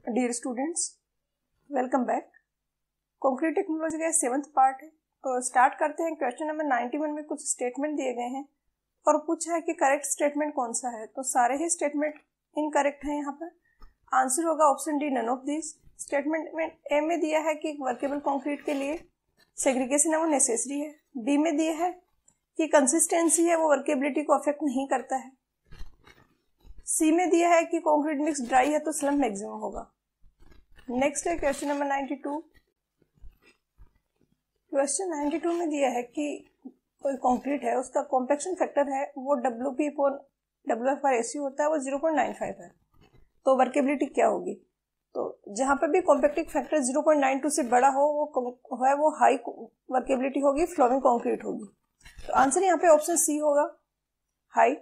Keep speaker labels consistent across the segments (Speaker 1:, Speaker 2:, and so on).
Speaker 1: Dear students, welcome back. Concrete technology का 7th part है, तो स्टार्ट करते हैं। क्वेश्चन नंबर 91 में कुछ स्टेटमेंट दिए गए हैं और पूछा है कि करेक्ट स्टेटमेंट कौन सा है। तो सारे ही स्टेटमेंट इनकरेक्ट हैं। यहाँ पर आंसर होगा option D, none of this. Statement में ए में दिया है कि वर्केबल कंक्रीट के लिए सेग्रीगेशन है वो नेसेसरी है। बी में दिया है कि कंसिस्टेंसी है वो वर्केबिलिटी को अफेक्ट नहीं करता है। सी में दिया है कि कंक्रीट मिक्स ड्राई है तो स्लम्प मैक्सिमम होगा। नेक्स्ट है क्वेश्चन नंबर 92। क्वेश्चन 92 में दिया है कि कोई कंक्रीट है, उसका कॉम्पैक्शन फैक्टर है वो WP/WF का रेशियो होता है वो 0.95 है। तो वर्केबिलिटी क्या होगी? तो जहां पर भी कॉम्पैक्टिंग फैक्टर 0.92 से बड़ा हो वो हाई वर्केबिलिटी होगी, फ्लोइंग कंक्रीट होगी। तो आंसर यहाँ पे ऑप्शन सी होगा, हाई।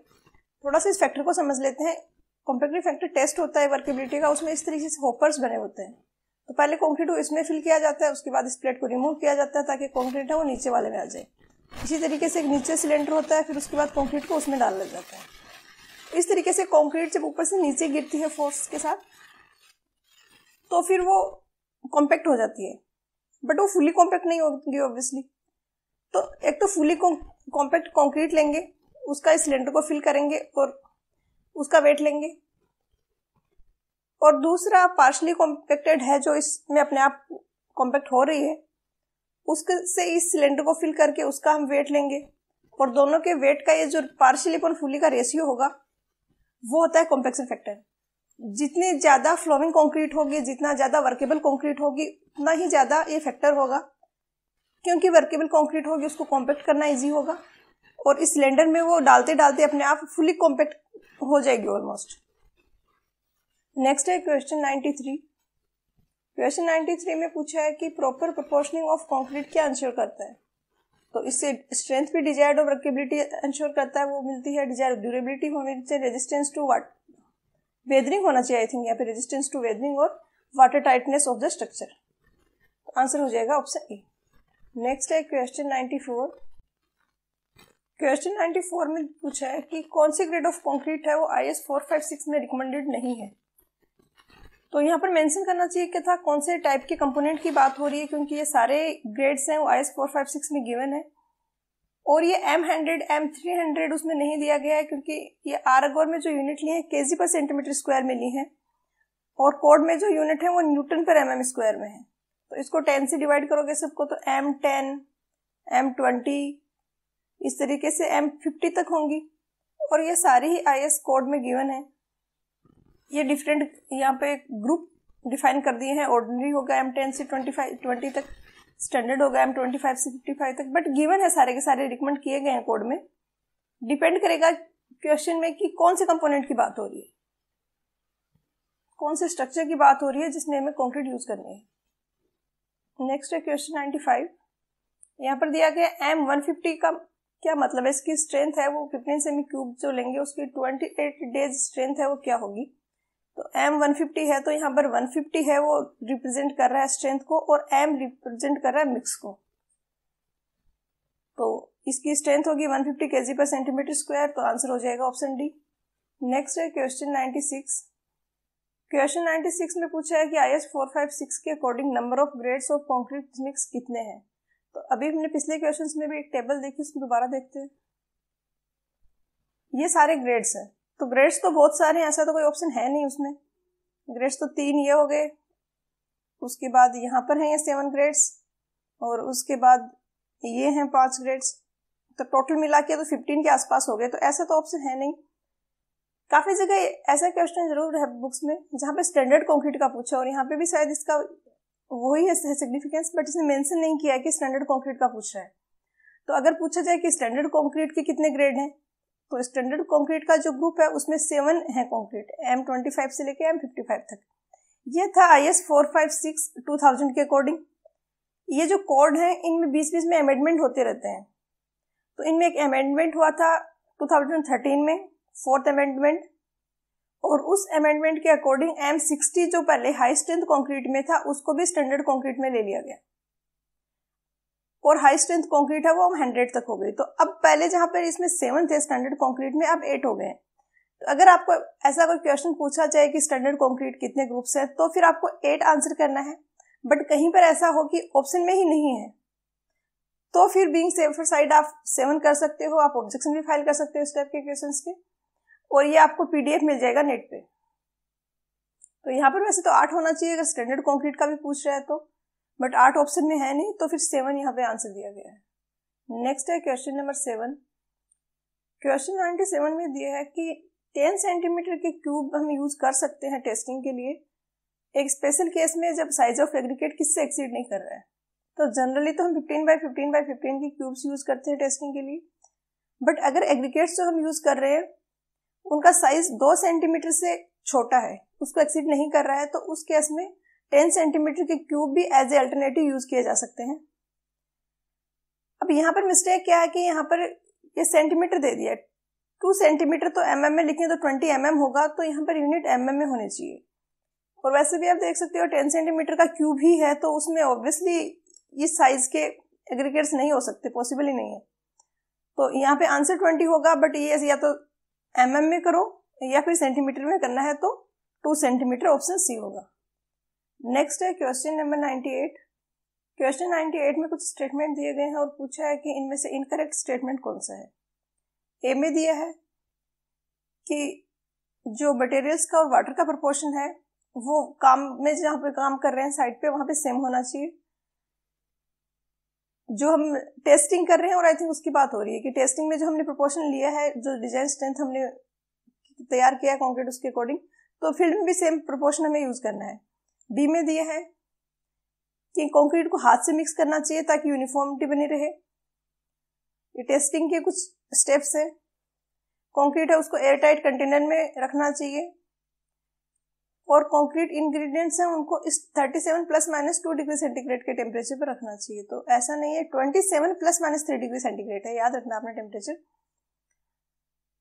Speaker 1: थोड़ा सा इस फैक्टर को समझ लेते हैं। कॉम्पैक्टिंग फैक्टर टेस्ट होता है वर्केबिलिटी का, उसमें इस तरीके से होपर्स बने होते हैं। तो पहले कंक्रीट को इसमें फिल किया जाता है, उसके बाद इस प्लेट को रिमूव किया जाता है ताकि कंक्रीट है वो नीचे वाले में आ जाए। इसी तरीके से एक नीचे सिलेंडर होता है, फिर उसके बाद कंक्रीट को उसमें डाल दिया जाता है। इस तरीके से कंक्रीट जब ऊपर से नीचे गिरती है फोर्स के साथ तो फिर वो कॉम्पैक्ट हो जाती है, बट वो फुली कॉम्पैक्ट नहीं होगी ऑब्वियसली। तो एक तो फुली कॉम्पैक्ट कंक्रीट लेंगे, उसका इस सिलेंडर को फिल करेंगे और उसका वेट लेंगे, और दूसरा पार्शली कॉम्पैक्टेड है जो इसमें अपने आप कॉम्पैक्ट हो रही है, उसके से इस सिलेंडर को फिल करके उसका हम वेट लेंगे, और दोनों के वेट का ये जो पार्शली और फुली का रेशियो होगा वो होता है कॉम्पैक्शन फैक्टर। जितनी ज्यादा फ्लोइंग कंक्रीट होगी, जितना ज्यादा वर्केबल कंक्रीट होगी, उतना ही ज्यादा ये फैक्टर होगा, क्योंकि वर्केबल कंक्रीट होगी उसको कॉम्पैक्ट करना इजी होगा, और इस सिलेंडर में वो डालते डालते अपने आप फुली कॉम्पैक्ट हो जाएगी ऑलमोस्ट। नेक्स्ट है क्वेश्चन 93। क्वेश्चन 93 में पूछा है कि प्रॉपर प्रोपोर्शनिंग ऑफ कंक्रीट क्या इंश्योर करता है। तो इससे स्ट्रेंथ भी डिजायर्ड और वर्केबिलिटी इंश्योर करता है, वो मिलती है। डिजायर्ड ड्यूरेबिलिटी होनी चाहिए, रेजिस्टेंस टू वेदरिंग होना चाहिए, आई थिंक यहाँ पे रेजिस्टेंस टू वेदरिंग, और water tightness of the structure. Answer हो जाएगा ऑप्शन ए। नेक्स्ट है क्वेश्चन 94। क्वेश्चन 94 में पूछा है कि कौन सी ग्रेड ऑफ कंक्रीट है वो IS 456 में रिकमेंडेड नहीं है। तो यहाँ पर मेंशन करना चाहिए कि था कौन से टाइप के कंपोनेंट की बात हो रही है, क्योंकि ये सारे ग्रेड्स हैं वो IS 456 में गिवन है, और ये M100 M300 उसमें नहीं दिया गया है, क्योंकि ये आरगोर में जो यूनिट ली है kg/cm² में ली है, और कोड में जो यूनिट है वो Nm/mm² में है। तो इसको 10 से डिवाइड करोगे सबको तो M10 M20 इस तरीके से M50 तक होंगी, और ये सारी ही IS कोड में गिवन है। ये डिफरेंट यहाँ पे ग्रुप डिफाइन कर दिए हैं। ऑर्डिनरी होगा M10 से 20 तक, स्टैंडर्ड होगा M25 से 55 तक, बट गिवन है सारे के सारे, रिकमेंड किए गए हैं कोड में। डिपेंड करेगा क्वेश्चन में कि कौन से कंपोनेंट की बात हो रही है, कौन से स्ट्रक्चर की बात हो रही है जिसमें हमें कंक्रीट यूज करनी है। नेक्स्ट है क्वेश्चन 95। यहाँ पर दिया गया M150 का क्या मतलब है, इसकी स्ट्रेंथ है वो 15 सेमी-क्यूब जो लेंगे उसकी 28 डेज स्ट्रेंथ है वो क्या होगी। तो M150 है तो यहाँ पर 150 है वो रिप्रेजेंट कर रहा है स्ट्रेंथ को, और M रिप्रेजेंट कर रहा है मिक्स को। तो इसकी स्ट्रेंथ होगी 150 kg/cm², तो आंसर हो जाएगा ऑप्शन डी। नेक्स्ट है क्वेश्चन 96। क्वेश्चन 96 में पूछा है कि IS 456 के according number of grades of concrete mix कितने हैं। तो अभी हमने पिछले क्वेश्चंस में भी एक टेबल देखी, उसको दोबारा देखते हैं। ये सारे ग्रेड्स हैं, तो ग्रेड्स तो बहुत सारे हैं, ऐसा तो कोई ऑप्शन है नहीं उसमें। ग्रेड्स तो 3 ये हो गए, उसके बाद यहाँ पर हैं ये 7 ग्रेड्स, और उसके बाद ये हैं 5 ग्रेड्स, तो टोटल मिला के तो 15 के आसपास हो गए। तो ऐसा तो ऑप्शन है नहीं। काफी जगह ऐसा क्वेश्चन जरूर है बुक्स में जहाँ पे स्टैंडर्ड कंक्रीट का पूछा, और यहाँ पे भी शायद इसका वही है सिग्निफिकेंस, बट इसने मेंशन नहीं किया है कि स्टैंडर्ड कंक्रीट का पूछ रहा है। तो अगर पूछा जाए कि स्टैंडर्ड कंक्रीट के कितने ग्रेड हैं, तो स्टैंडर्ड कंक्रीट का जो ग्रुप है उसमें 7 है कंक्रीट, M25 से लेके M55 तक। ये था IS 456 2000 के अकॉर्डिंग। ये जो कोड है इनमें बीच बीच में अमेंडमेंट होते रहते हैं। तो इनमें एक अमेंडमेंट हुआ था 2013 में, 4th अमेंडमेंट, और उस अमेंडमेंट के अकॉर्डिंग M60 जो पहले हाई स्ट्रेंथ कंक्रीट में था उसको भी स्टैंडर्ड कंक्रीट में ले लिया गया, और हाई स्ट्रेंथ कंक्रीट है वो 100 तक हो गई। तो अब पहले जहां पर इसमें 7 थे स्टैंडर्ड कंक्रीट में, अब 8 हो गए। तो अगर आपको ऐसा कोई क्वेश्चन पूछा जाए कि स्टैंडर्ड कंक्रीट कितने ग्रुप्स हैं, तो फिर आपको 8 आंसर करना है, बट कहीं पर ऐसा हो कि ऑप्शन में ही नहीं है, तो फिर बीइंग सेफर साइड आप 7 कर सकते हो, आप ऑब्जेक्शन भी फाइल कर सकते हो इस टाइप के क्वेश्चंस के, और ये आपको पीडीएफ मिल जाएगा नेट पे। तो यहाँ पर वैसे तो 8 होना चाहिए अगर स्टैंडर्ड कंक्रीट का भी पूछ रहा है तो, बट 8 ऑप्शन में है नहीं, तो फिर 7 यहाँ पे आंसर दिया गया है। नेक्स्ट है क्वेश्चन नंबर 7। क्वेश्चन 97 में दिया है कि 10 सेंटीमीटर के क्यूब हम यूज कर सकते हैं टेस्टिंग के लिए एक स्पेशल केस में जब साइज ऑफ एग्रीगेट किससे एक्सीड नहीं कर रहा है। तो जनरली तो हम 15 बाई 15 बाई 15 की क्यूब्स यूज करते हैं टेस्टिंग के लिए, बट अगर एग्रीगेट्स जो हम यूज कर रहे हैं उनका साइज 2 सेंटीमीटर से छोटा है, उसको एक्सीड नहीं कर रहा है, तो उस केस में 10 सेंटीमीटर के क्यूब भी एज ए अल्टरनेटिव यूज किए जा सकते हैं। अब यहाँ पर मिस्टेक क्या है कि यहाँ पर ये सेंटीमीटर दे दिया है, 2 सेंटीमीटर तो mm में लिखें तो 20 mm होगा, तो यहाँ पर यूनिट mm में होने चाहिए। और वैसे भी आप देख सकते हो 10 सेंटीमीटर का क्यूब ही है, तो उसमें ऑब्वियसली इस साइज के एग्रीगेट्स नहीं हो सकते, पॉसिबल ही नहीं है। तो यहाँ पे आंसर 20 होगा, बट ये या तो mm में करो या फिर सेंटीमीटर में करना है तो 2 सेंटीमीटर, ऑप्शन सी होगा। नेक्स्ट है क्वेश्चन नंबर 98। क्वेश्चन 98 में कुछ स्टेटमेंट दिए गए हैं और पूछा है कि इनमें से इनकरेक्ट स्टेटमेंट कौन सा है। ए में दिया है कि जो मटेरियल्स का और वाटर का प्रोपोर्शन है वो काम में जहाँ पे काम कर रहे हैं साइड पे वहां पे सेम होना चाहिए। जो हम टेस्टिंग कर रहे हैं, और आई थिंक उसकी बात हो रही है कि टेस्टिंग में जो हमने प्रोपोर्शन लिया है, जो डिजाइन स्ट्रेंथ हमने तैयार किया है कंक्रीट उसके अकॉर्डिंग, तो फील्ड में भी सेम प्रोपोर्शन हमें यूज करना है। बी में दिया है कि कंक्रीट को हाथ से मिक्स करना चाहिए ताकि यूनिफॉर्मिटी बनी रहे। ये टेस्टिंग के कुछ स्टेप्स हैं। कंक्रीट है उसको एयर टाइट कंटेनर में रखना चाहिए, और कंक्रीट इंग्रेडिएंट्स हैं उनको इस 37 ± 2 डिग्री सेंटीग्रेड के टेम्परेचर पर रखना चाहिए। तो ऐसा नहीं है, 27 ± 3 डिग्री सेंटीग्रेड है, याद रखना अपना टेम्परेचर।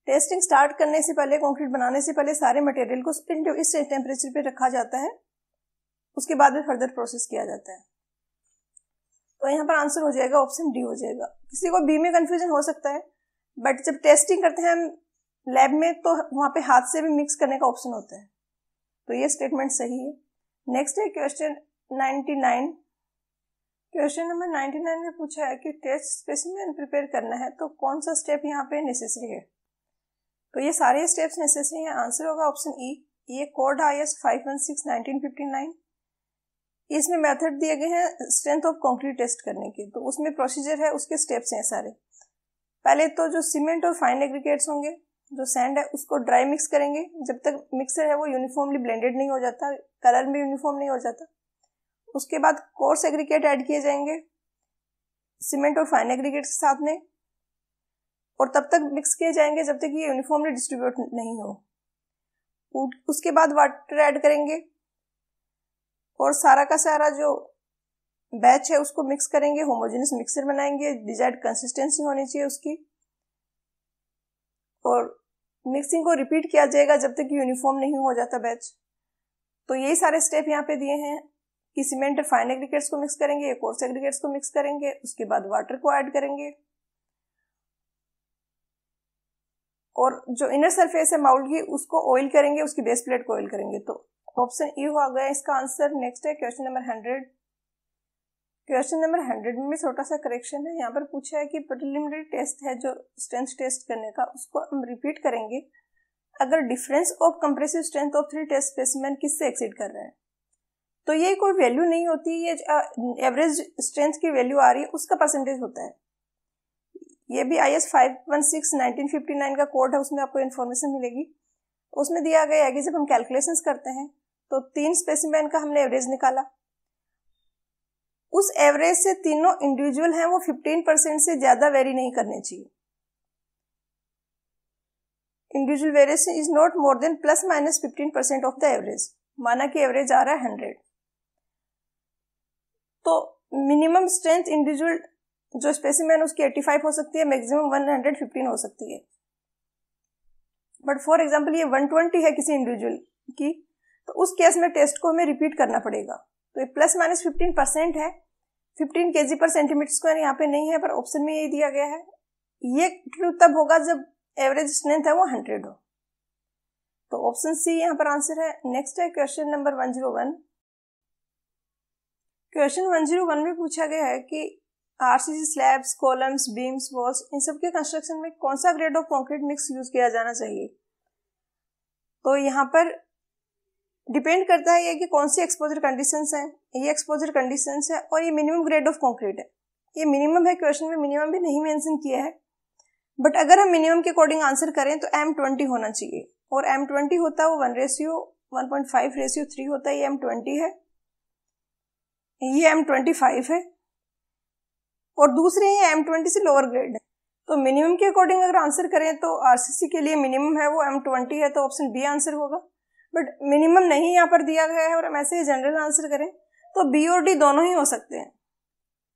Speaker 1: टेस्टिंग स्टार्ट करने से पहले, कंक्रीट बनाने से पहले सारे मटेरियल को इस टेम्परेचर पे रखा जाता है, उसके बाद में फर्दर प्रोसेस किया जाता है। तो यहाँ पर आंसर हो जाएगा ऑप्शन डी हो जाएगा। किसी को बी में कंफ्यूजन हो सकता है, बट जब टेस्टिंग करते हैं हम लैब में तो वहां पे हाथ से भी मिक्स करने का ऑप्शन होता है, तो ये स्टेटमेंट सही है। नेक्स्ट है क्वेश्चन 99। क्वेश्चन नंबर 99 में पूछा है कि टेस्ट स्पेसिमेन प्रिपेयर करना है तो कौन सा स्टेप यहाँ पे नेसेसरी है। तो ये सारे स्टेप्स नेसेसरी हैं। आंसर होगा ऑप्शन ई। ये कोड IS 516/1959। इसमें मेथड दिए गए हैं स्ट्रेंथ ऑफ कंक्रीट टेस्ट करने के, तो उसमें प्रोसीजर है, उसके स्टेप्स हैं सारे। पहले तो जो सीमेंट और फाइन एग्रीगेट्स होंगे, जो सैंड है, उसको ड्राई मिक्स करेंगे जब तक मिक्सर है वो यूनिफॉर्मली ब्लेंडेड नहीं हो जाता, कलर में यूनिफॉर्म नहीं हो जाता। उसके बाद कोर्स एग्रीगेट ऐड किए जाएंगे सीमेंट और फाइन एग्रीगेट के साथ में, और तब तक मिक्स किए जाएंगे जब तक ये यूनिफॉर्मली डिस्ट्रीब्यूट नहीं हो। उसके बाद वाटर ऐड करेंगे और सारा का सारा जो बैच है उसको मिक्स करेंगे, होमोजेनियस मिक्सर बनाएंगे, डिजायर्ड कंसिस्टेंसी होनी चाहिए उसकी, और मिक्सिंग को रिपीट किया जाएगा जब तक यूनिफॉर्म नहीं हो जाता बैच। तो यही सारे स्टेप यहाँ पे दिए हैं कि सीमेंट और फाइन एग्रीगेट्स को मिक्स करेंगे, कोर्स एग्रीगेट्स को मिक्स करेंगे, उसके बाद वाटर को ऐड करेंगे, और जो इनर सरफेस है माउल्ड की उसको ऑयल करेंगे, उसकी बेस प्लेट को ऑयल करेंगे। तो ऑप्शन ई हो गया इसका आंसर। नेक्स्ट है क्वेश्चन नंबर 100। क्वेश्चन नंबर 100 में छोटा सा करेक्शन है। यहाँ पर पूछा है कि प्रिलिमिनरी टेस्ट है जो स्ट्रेंथ टेस्ट करने का, उसको हम रिपीट करेंगे अगर difference of compressive strength of 3 test specimen किससे एक्सीड कर रहा है। तो ये कोई वैल्यू नहीं होती, ये एवरेज स्ट्रेंथ की वैल्यू आ रही है उसका परसेंटेज होता है। ये भी IS 516/1959 का कोड है, उसमें आपको इन्फॉर्मेशन मिलेगी। उसमें दिया गया है कि जब हम कैलकुलेशंस करते हैं तो 3 स्पेसिमेन का हमने एवरेज निकाला, उस एवरेज से तीनों इंडिविजुअल हैं वो 15% से ज्यादा वेरी नहीं करने चाहिए। Individual variation is not more than ±15% of the average. माना कि एवरेज आ रहा है 100, तो मिनिमम स्ट्रेंथ इंडिविजुअल जो स्पेसिमेन उसकी 85 हो सकती है, मैक्सिमम 115 हो सकती है। बट फॉर एग्जांपल ये 120 है किसी इंडिविजुअल की, तो उस केस में टेस्ट को हमें रिपीट करना पड़ेगा। तो ये ±15% है, 15 kg/cm² यहाँ पे नहीं है, पर ऑप्शन में यही दिया गया है। ये ट्रू तब होगा जब एवरेज स्ट्रेंथ है वो 100 हो। तो ऑप्शन सी यहाँ पर आंसर है। नेक्स्ट है क्वेश्चन नंबर 101। क्वेश्चन 101 में पूछा गया है कि RCC slabs, columns, beams, walls, इन सब के कंस्ट्रक्शन में कौन सा grade of concrete mix use किया जाना चाहिए। तो यहाँ पर डिपेंड करता है ये कि कौन सी एक्सपोजर कंडीशंस हैं। ये एक्सपोजर कंडीशंस है और ये मिनिमम ग्रेड ऑफ कंक्रीट है। ये मिनिमम है, क्वेश्चन में मिनिमम भी नहीं मेंशन किया है, बट अगर हम मिनिमम के अकॉर्डिंग आंसर करें तो M20 होना चाहिए, और M20 होता है वो 1:1.5:3 होता है। ये M20 है, ये M25 है, और दूसरे ये M20 से लोअर ग्रेड है। तो मिनिमम के अकॉर्डिंग अगर आंसर करें तो आरसीसी के लिए मिनिमम है वो M20 है, तो ऑप्शन बी आंसर होगा। बट मिनिमम नहीं यहाँ पर दिया गया है और हम ऐसे ही जनरल आंसर करें तो बी और डी दोनों ही हो सकते हैं।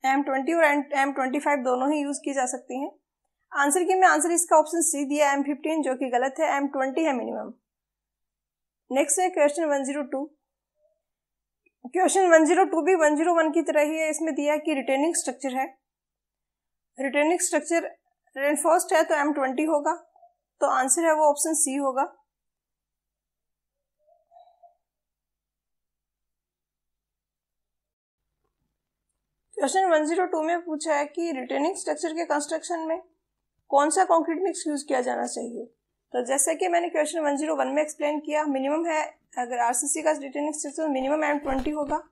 Speaker 1: M20 और M25 दोनों ही यूज की जा सकती हैं। आंसर की में आंसर इसका ऑप्शन सी दिया M15, जो कि गलत है। M20 है मिनिमम। नेक्स्ट है क्वेश्चन 102। क्वेश्चन 102 भी 101 की तरह ही है। इसमें दिया है कि रिटेनिंग स्ट्रक्चर है। रिटेनिंग स्ट्रक्चर रेनफोर्स्ड है तो M20 होगा, तो आंसर है वो ऑप्शन सी होगा। क्वेश्चन 102 में पूछा है कि रिटेनिंग स्ट्रक्चर के कंस्ट्रक्शन में कौन सा कंक्रीट मिक्स यूज किया जाना चाहिए। तो जैसे कि मैंने क्वेश्चन 101 में एक्सप्लेन किया, मिनिमम है, अगर आरसीसी का रिटेनिंग स्ट्रक्चर मिनिमम M20 होगा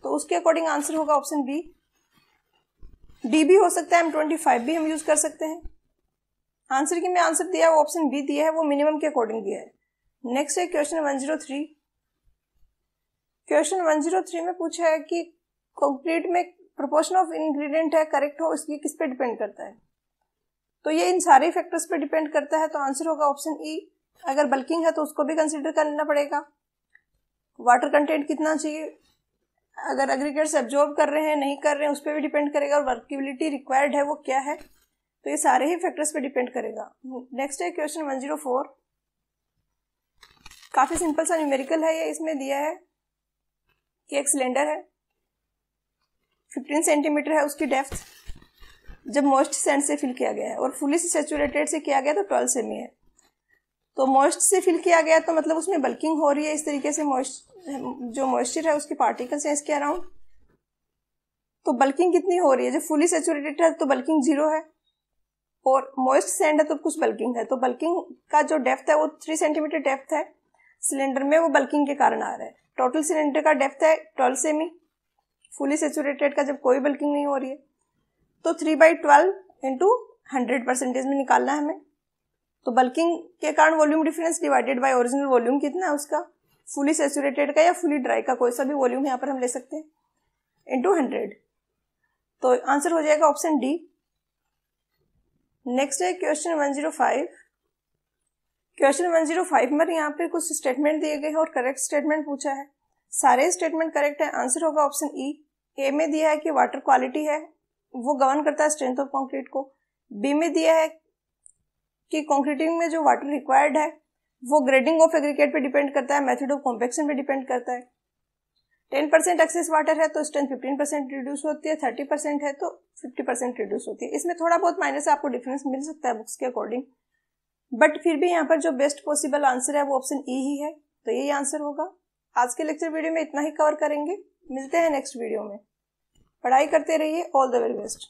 Speaker 1: तो उसके अकॉर्डिंग आंसर होगा ऑप्शन बी। डी भी हो सकता है, M25 भी हम यूज कर सकते हैं। आंसर की में आंसर दिया वो ऑप्शन बी दिया है, वो मिनिमम के अकॉर्डिंग दिया है। नेक्स्ट है क्वेश्चन 103। क्वेश्चन 103 में पूछा है कि कंक्रीट में प्रोपोर्शन ऑफ इंग्रेडिएंट है करेक्ट हो, इसकी किस पे डिपेंड करता है। तो ये इन सारे फैक्टर्स पे डिपेंड करता है, तो आंसर होगा ऑप्शन ई। अगर बल्किंग है तो उसको भी कंसीडर करना पड़ेगा। वाटर कंटेंट कितना चाहिए, अगर एग्रीगेट्स एब्जॉर्ब कर रहे हैं नहीं कर रहे हैं उस पर भी डिपेंड करेगा, और वर्केबिलिटी रिक्वायर्ड है वो क्या है, तो ये सारे ही फैक्टर्स पे डिपेंड करेगा। नेक्स्ट है क्वेश्चन 104। काफी सिंपल सा न्यूमेरिकल है ये। इसमें दिया है कि एक सिलेंडर है, 15 सेंटीमीटर है उसकी डेप्थ, जब मॉइस्ट सैंड से फिल किया गया है, और फुली सैचुरेटेड से किया गया तो 12 सेमी है। तो मॉइस्ट से फिल किया गया तो मतलब उसमें बल्किंग हो रही है। इस तरीके से जो मॉइस्चर है उसके पार्टिकल्स हैं इसके अराउंड, तो बल्किंग कितनी हो रही है। जो फुली सैचुरेटेड है तो बल्किंग 0 है, और मॉइस्ट सैंड है तो कुछ बल्किंग है। तो बल्किंग का जो डेप्थ है वो 3 सेंटीमीटर डेप्थ है सिलेंडर में, वो बल्किंग के कारण आ रहा है। टोटल सिलेंडर का डेप्थ है 12 सेमी, फुली सैचुरेटेड का जब कोई बल्किंग नहीं हो रही है तो 3/12 इंटू 100% में निकालना है हमें। तो बल्किंग के कारण volume difference divided by original volume कितना है उसका, फुली सैचुरेटेड का या फुली ड्राई का, कोई सा भी वॉल्यूम यहाँ पर हम ले सकते हैं, इंटू 100। तो आंसर हो जाएगा ऑप्शन डी। नेक्स्ट है क्वेश्चन 105। क्वेश्चन 105 में यहाँ पे कुछ स्टेटमेंट दिए गए हैं और करेक्ट स्टेटमेंट पूछा है। सारे स्टेटमेंट करेक्ट है, आंसर होगा ऑप्शन ई। ए में दिया है कि वाटर क्वालिटी है वो गवर्न करता है स्ट्रेंथ ऑफ कंक्रीट को। बी में दिया है कि कंक्रीटिंग में जो वाटर रिक्वायर्ड है वो ग्रेडिंग ऑफ एग्रीगेट पे डिपेंड करता है, मेथड ऑफ कॉम्पैक्शन पे डिपेंड करता है। 10% एक्सेस वाटर है तो स्ट्रेंथ 15% रिड्यूस होती है, 30% है तो 50% रिड्यूस होती है। इसमें थोड़ा बहुत माइनस आपको डिफरेंस मिल सकता है बुक्स के अकॉर्डिंग, बट फिर भी यहाँ पर जो बेस्ट पॉसिबल आंसर है वो ऑप्शन ई ही है, तो यही आंसर होगा। आज के लेक्चर वीडियो में इतना ही कवर करेंगे, मिलते हैं नेक्स्ट वीडियो में। पढ़ाई करते रहिए, ऑल द वेरी बेस्ट।